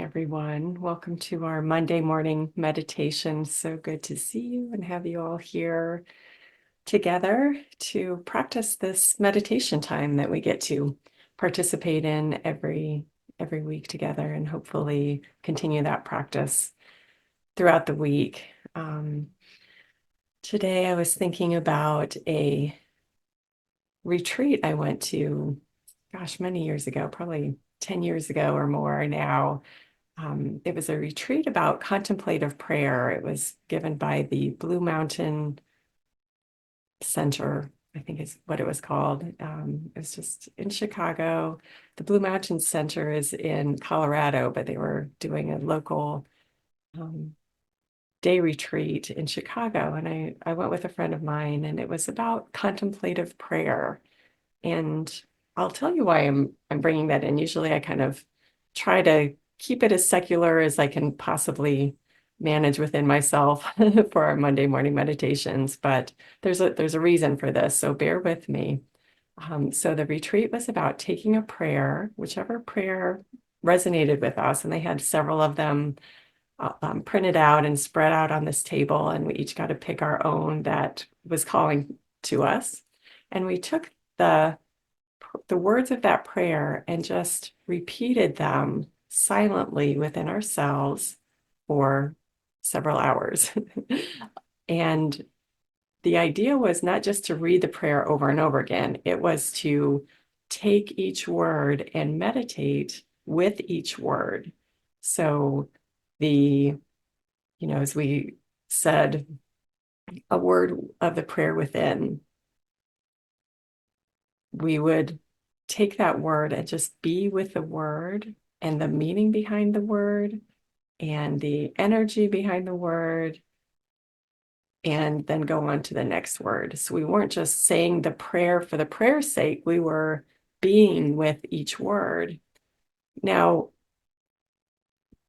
morning, everyone. Welcome to our Monday morning meditation. So good to see you and have you all here together to practice this meditation time that we get to participate in every week together, and hopefully continue that practice throughout the week. Today I was thinking about a retreat I went to, gosh, many years ago, probably 10 years ago or more now. It was a retreat about contemplative prayer. It was given by the Blue Mountain Center, I think is what it was called. It was just in Chicago. The Blue Mountain Center is in Colorado, but they were doing a local day retreat in Chicago. And I went with a friend of mine, and it was about contemplative prayer. And I'll tell you why I'm bringing that in. Usually I kind of try to keep it as secular as I can possibly manage within myself for our Monday morning meditations, but there's a reason for this, so bear with me. So the retreat was about taking a prayer, whichever prayer resonated with us, and they had several of them printed out and spread out on this table, and we each got to pick our own that was calling to us. And we took the words of that prayer and just repeated them silently within ourselves for several hours. And the idea was not just to read the prayer over and over again, it was to take each word and meditate with each word. So as we said a word of the prayer within, we would take that word and just be with the word and the meaning behind the word and the energy behind the word, and then go on to the next word. So we weren't just saying the prayer for the prayer's sake, we were being with each word. Now,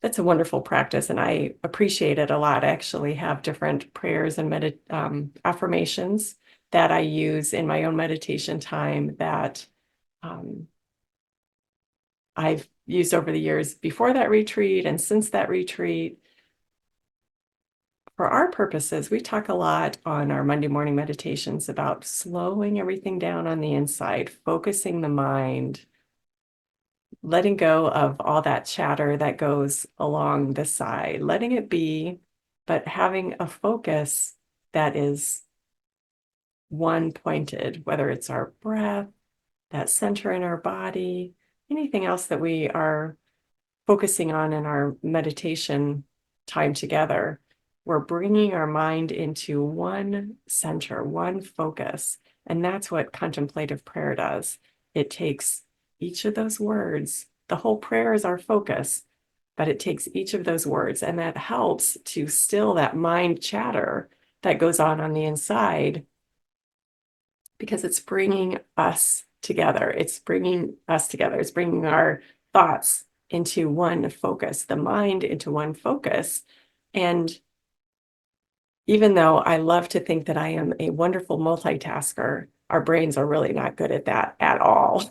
that's a wonderful practice, and I appreciate it a lot. I actually have different prayers and affirmations that I use in my own meditation time that I've used over the years before that retreat and since that retreat. For our purposes, we talk a lot on our Monday morning meditations about slowing everything down on the inside, focusing the mind, letting go of all that chatter that goes along the side, letting it be, but having a focus that is one pointed, whether it's our breath, that center in our body, anything else that we are focusing on in our meditation time together. We're bringing our mind into one center, one focus. And that's what contemplative prayer does. It takes each of those words, the whole prayer is our focus, but it takes each of those words, and that helps to still that mind chatter that goes on the inside, because it's bringing us together. It's bringing us together. It's bringing our thoughts into one focus, the mind into one focus. And even though I love to think that I am a wonderful multitasker, our brains are really not good at that at all.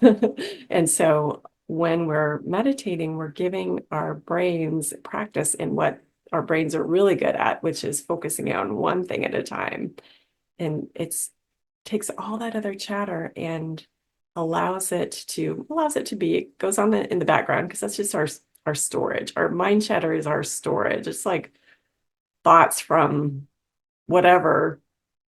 And so when we're meditating, we're giving our brains practice in what our brains are really good at, which is focusing on one thing at a time. And it takes all that other chatter and allows it to be, it goes on in the background, because that's just our storage. Our mind chatter is our storage. It's like thoughts from whatever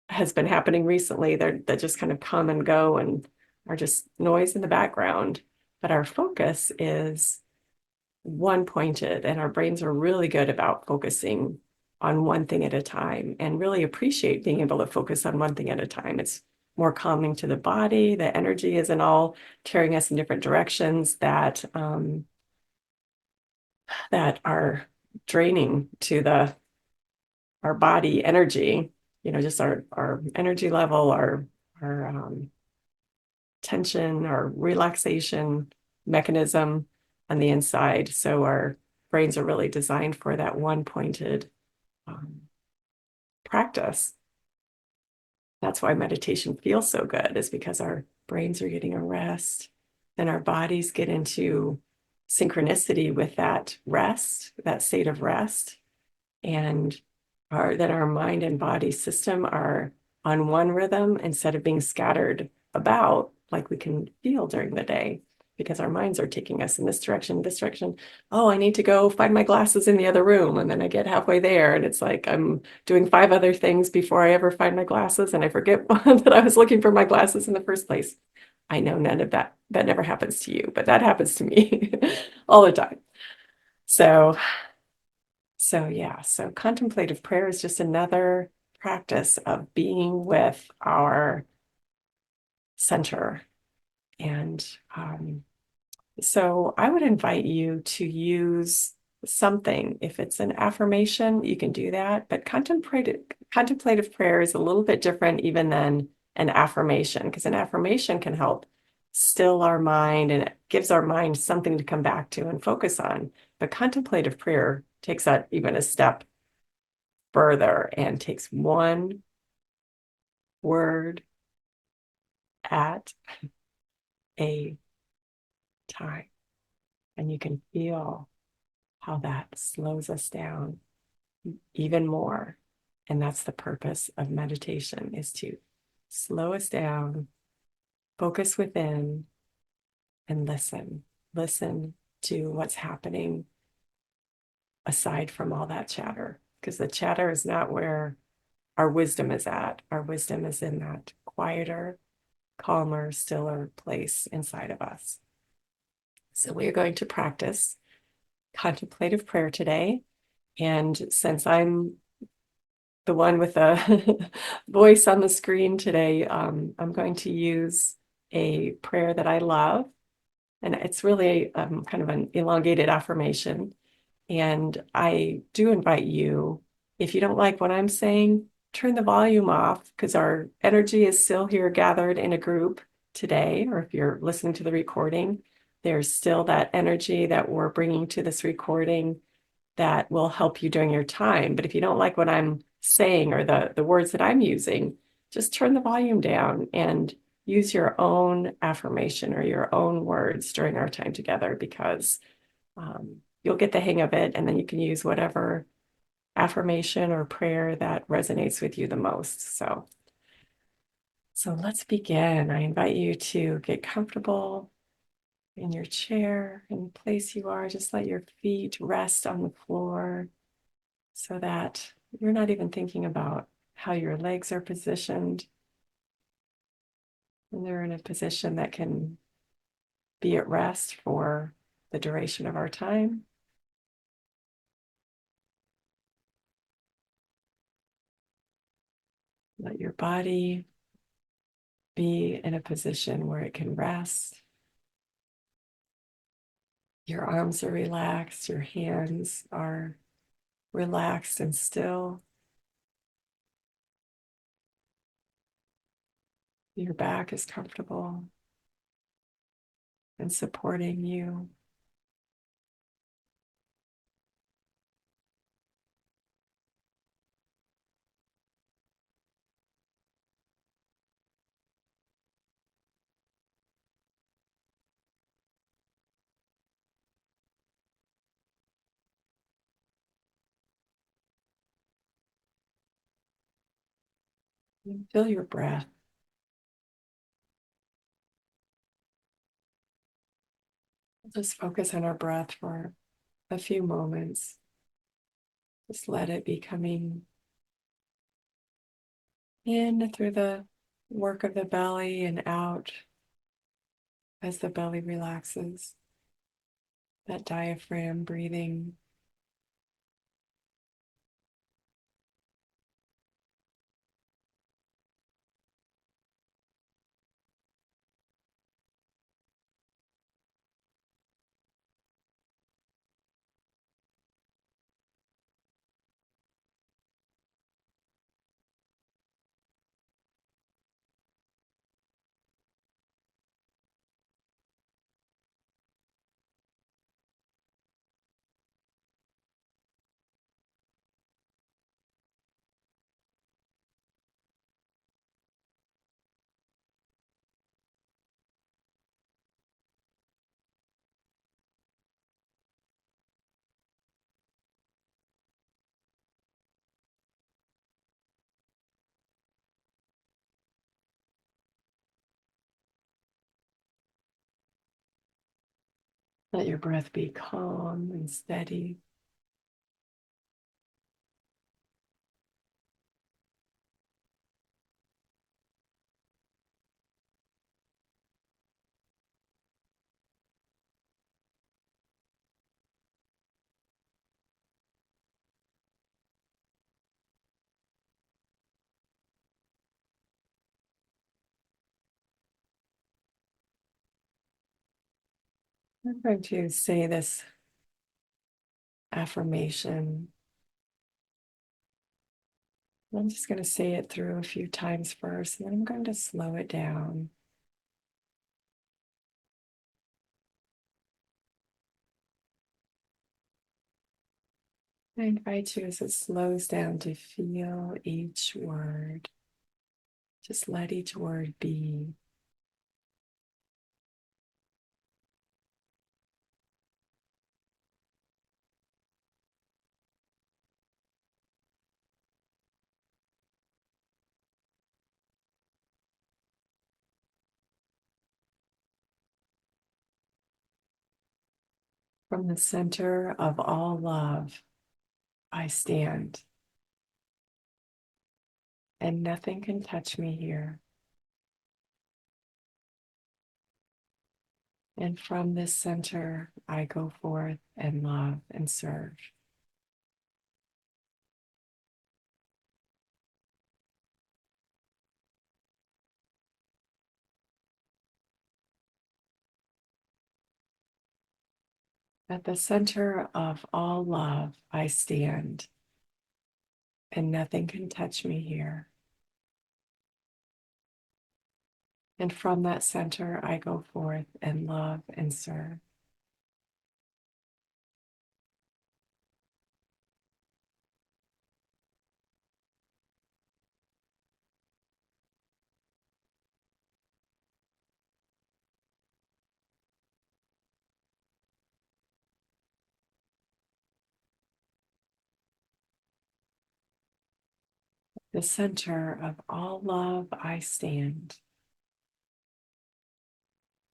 has been happening recently that just kind of come and go and are just noise in the background. But our focus is one pointed, and our brains are really good about focusing on one thing at a time, and really appreciate being able to focus on one thing at a time. It's more calming to the body. The energy isn't all carrying us in different directions that are draining to our body energy, just our energy level, our tension, our relaxation mechanism on the inside. So our brains are really designed for that one pointed practice. That's why meditation feels so good, is because our brains are getting a rest, and our bodies get into synchronicity with that rest, that state of rest, and that our mind and body system are on one rhythm instead of being scattered about like we can feel during the day because our minds are taking us in this direction, this direction. Oh, I need to go find my glasses in the other room. And then I get halfway there and it's like I'm doing 5 other things before I ever find my glasses and I forget that I was looking for my glasses in the first place. I know none of that never happens to you, but that happens to me all the time. So yeah, so contemplative prayer is just another practice of being with our center. And so I would invite you to use something. If it's an affirmation, you can do that. But contemplative prayer is a little bit different even than an affirmation, because an affirmation can help still our mind and it gives our mind something to come back to and focus on. But contemplative prayer takes that even a step further and takes one word at a time. And you can feel how that slows us down even more. And that's the purpose of meditation, is to slow us down, focus within, and listen. Listen to what's happening aside from all that chatter, because the chatter is not where our wisdom is at. Our wisdom is in that quieter, calmer, stiller place inside of us. So we are going to practice contemplative prayer today. And since I'm the one with a voice on the screen today, I'm going to use a prayer that I love. And it's really kind of an elongated affirmation. And I do invite you, if you don't like what I'm saying, turn the volume off because our energy is still here gathered in a group today. Or if you're listening to the recording, there's still that energy that we're bringing to this recording that will help you during your time. But if you don't like what I'm saying or the words that I'm using, just turn the volume down and use your own affirmation or your own words during our time together, because you'll get the hang of it, and then you can use whatever affirmation or prayer that resonates with you the most. So let's begin. I invite you to get comfortable in your chair, in the place you are. Just let your feet rest on the floor so that you're not even thinking about how your legs are positioned. And they're in a position that can be at rest for the duration of our time. Let your body be in a position where it can rest. Your arms are relaxed, your hands are relaxed and still. Your back is comfortable and supporting you. And feel your breath. Just focus on our breath for a few moments. Just let it be coming in through the work of the belly and out as the belly relaxes. That diaphragm breathing. Let your breath be calm and steady. I'm going to say this affirmation. I'm just going to say it through a few times first, and then I'm going to slow it down. I invite you as it slows down to feel each word. Just let each word be. From the center of all love, I stand, and nothing can touch me here. And from this center, I go forth and love and serve. At the center of all love, I stand, and nothing can touch me here. And from that center, I go forth and love and serve. The center of all love, I stand,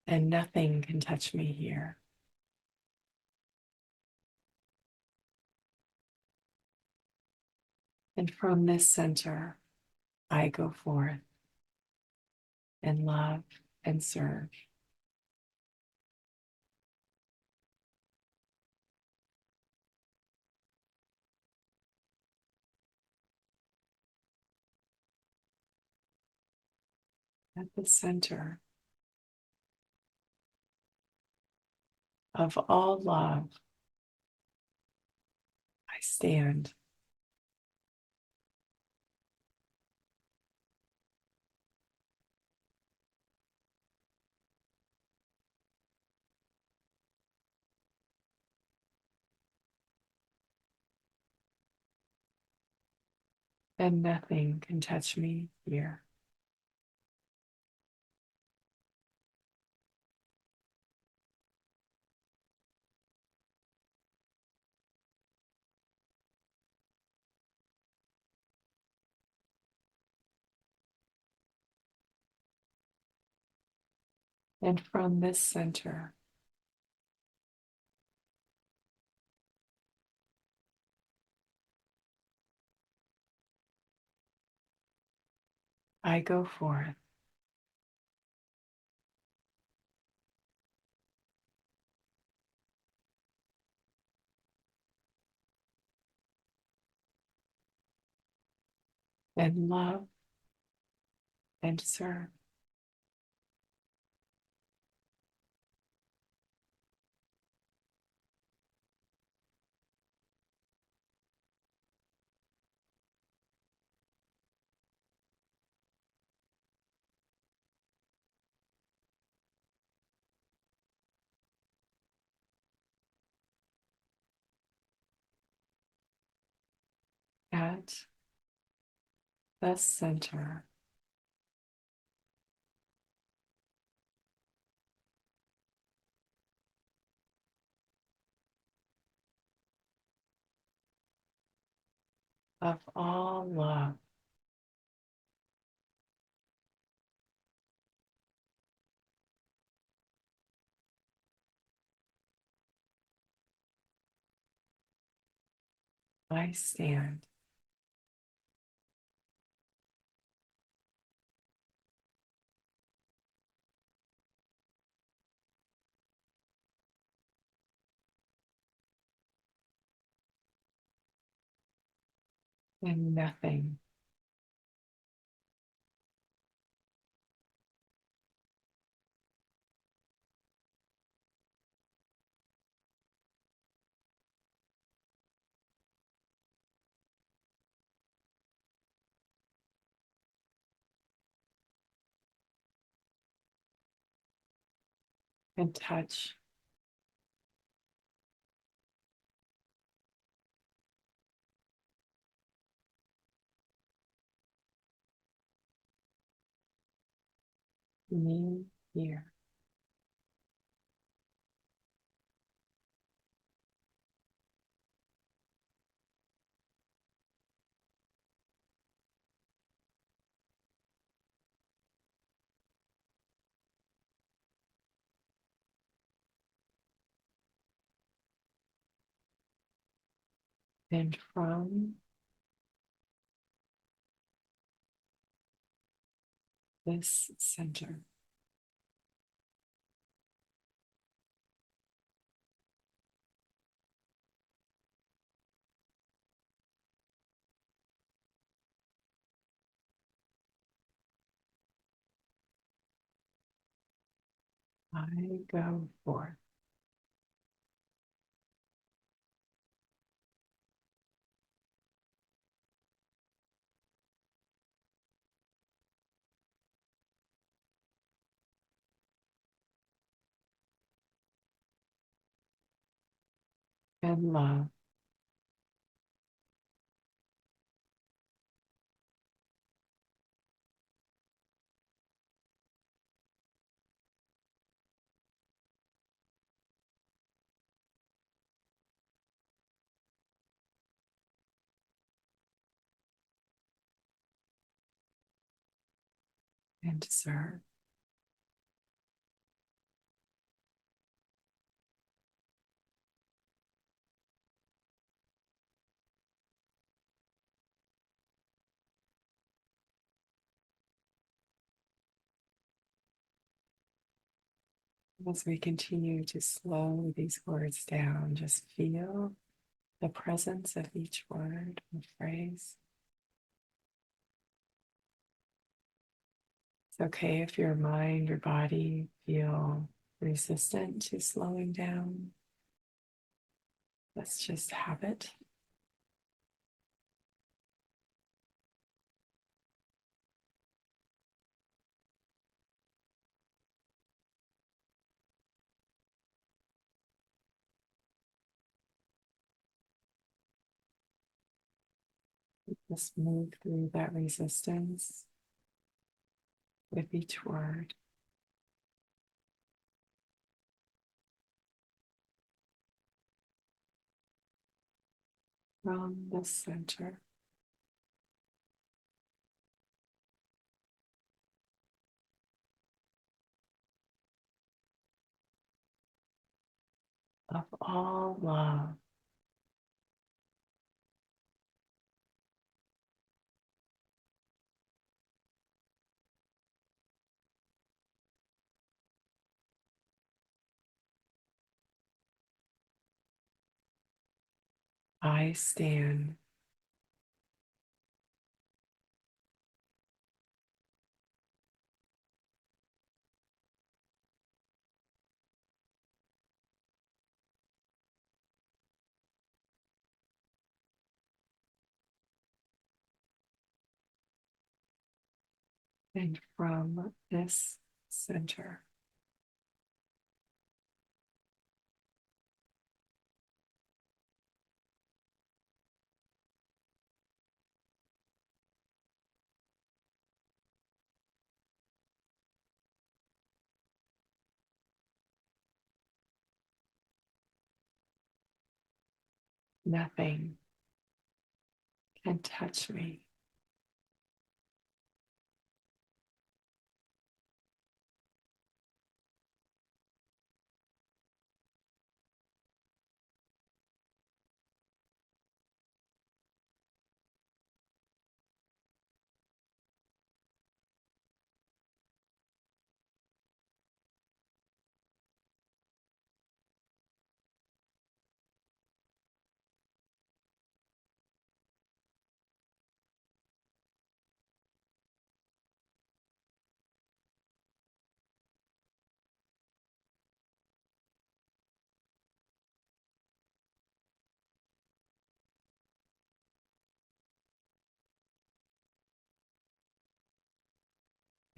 and nothing can touch me here. And from this center, I go forth and love and serve. At the center of all love, I stand, and nothing can touch me here. And from this center, I go forth and love and serve. At the center of all love, I stand. And nothing can touch me here. And from this center, I go forth in love and serve. As we continue to slow these words down, just feel the presence of each word or phrase. It's okay if your mind or body feel resistant to slowing down. Let's just have it. Just move through that resistance with each word. From the center of all love, I stand. And from this center, nothing can touch me.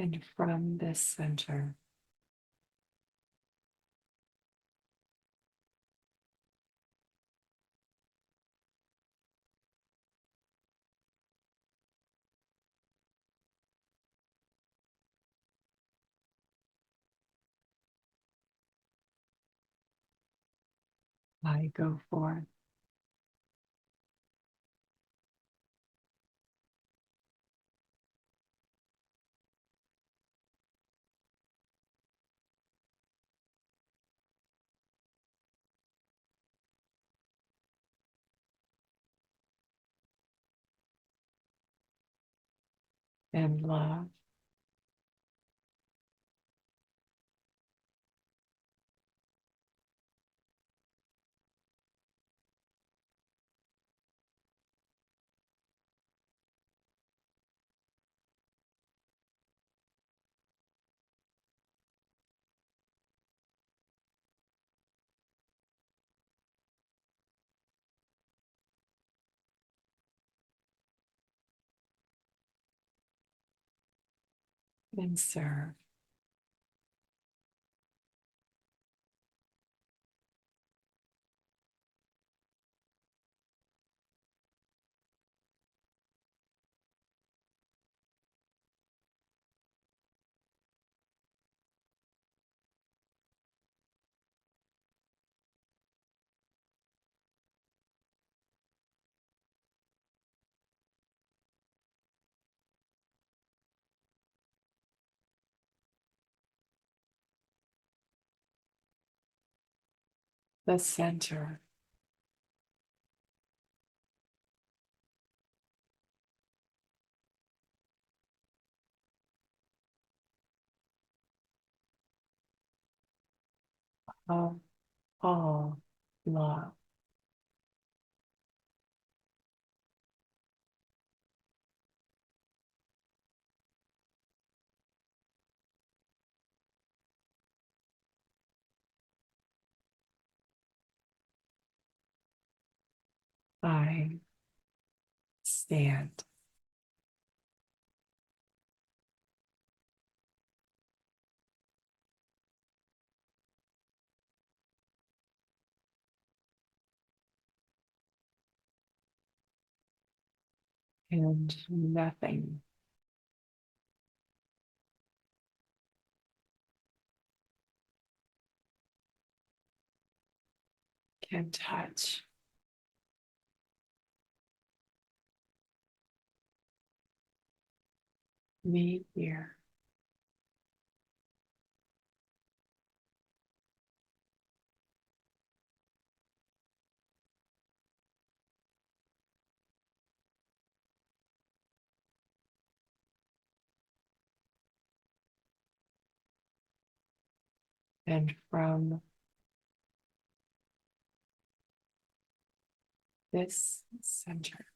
And from this center, I go forth and love and serve. The center of all love. I stand and nothing can touch me here. And from this center,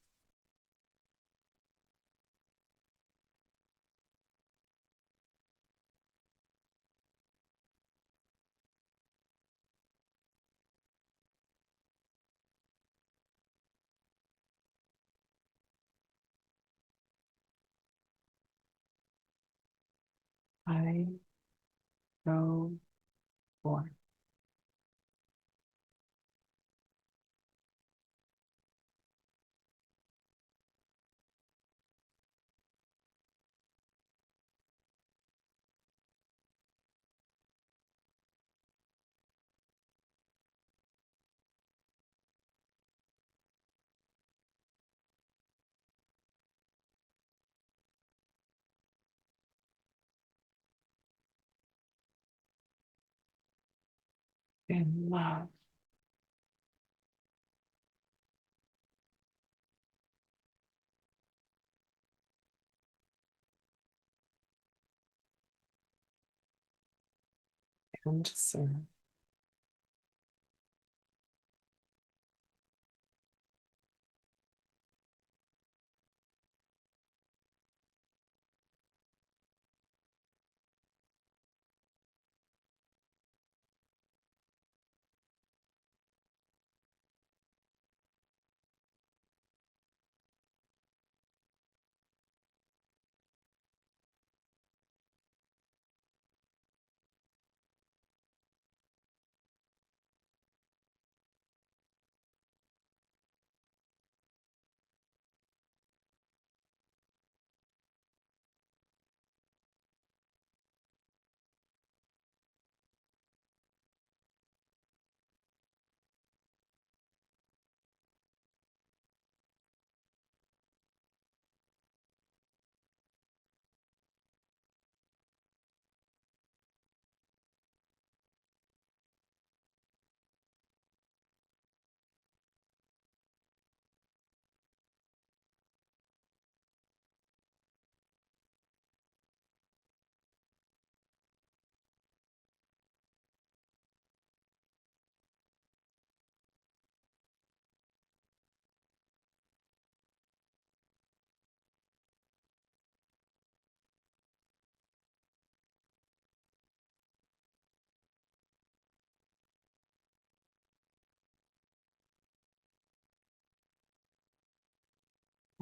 I go forth in love and serve.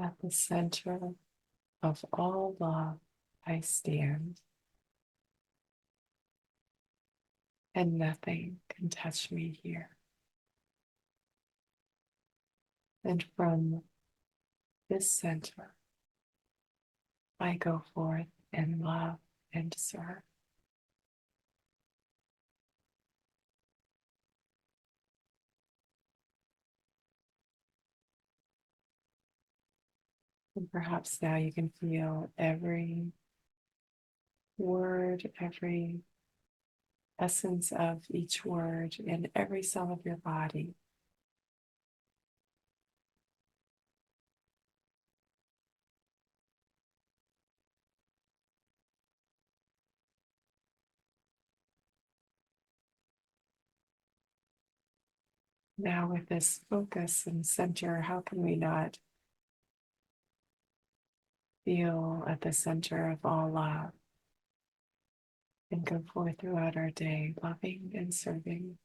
At the center of all love, I stand, and nothing can touch me here. And from this center, I go forth and love and serve. And perhaps now you can feel every word, every essence of each word in every cell of your body. Now, with this focus and center, how can we not feel at the center of all love and go forth throughout our day, loving and serving?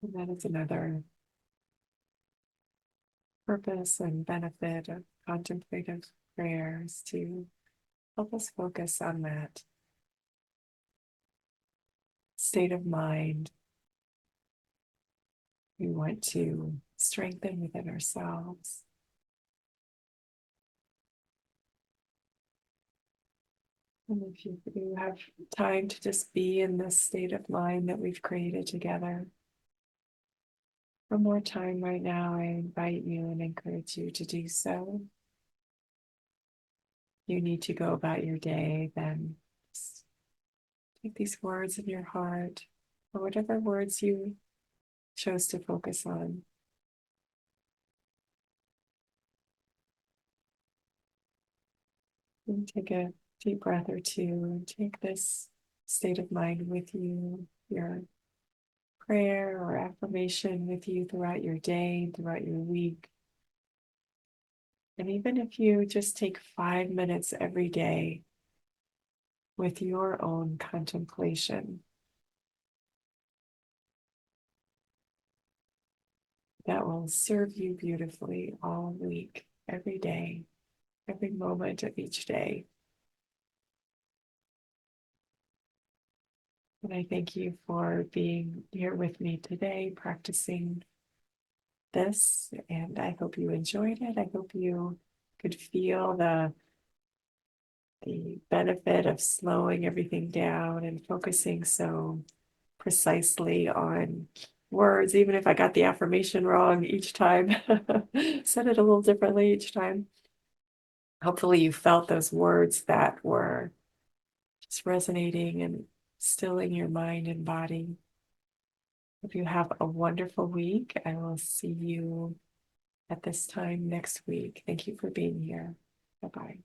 And that is another purpose and benefit of contemplative prayers, to help us focus on that state of mind we want to strengthen within ourselves. And if you have time to just be in this state of mind that we've created together for more time right now, I invite you and encourage you to do so. You need to go about your day, then just take these words in your heart, or whatever words you chose to focus on. And take a deep breath or two and take this state of mind with you, your prayer or affirmation with you throughout your day, throughout your week. And even if you just take 5 minutes every day with your own contemplation, that will serve you beautifully all week, every day, every moment of each day. And I thank you for being here with me today, practicing this, and I hope you enjoyed it. I hope you could feel the benefit of slowing everything down and focusing so precisely on words, even if I got the affirmation wrong each time. Said it a little differently each time. Hopefully you felt those words that were just resonating and stilling your mind and body. Hope you have a wonderful week. I will see you at this time next week. Thank you for being here. Bye-bye.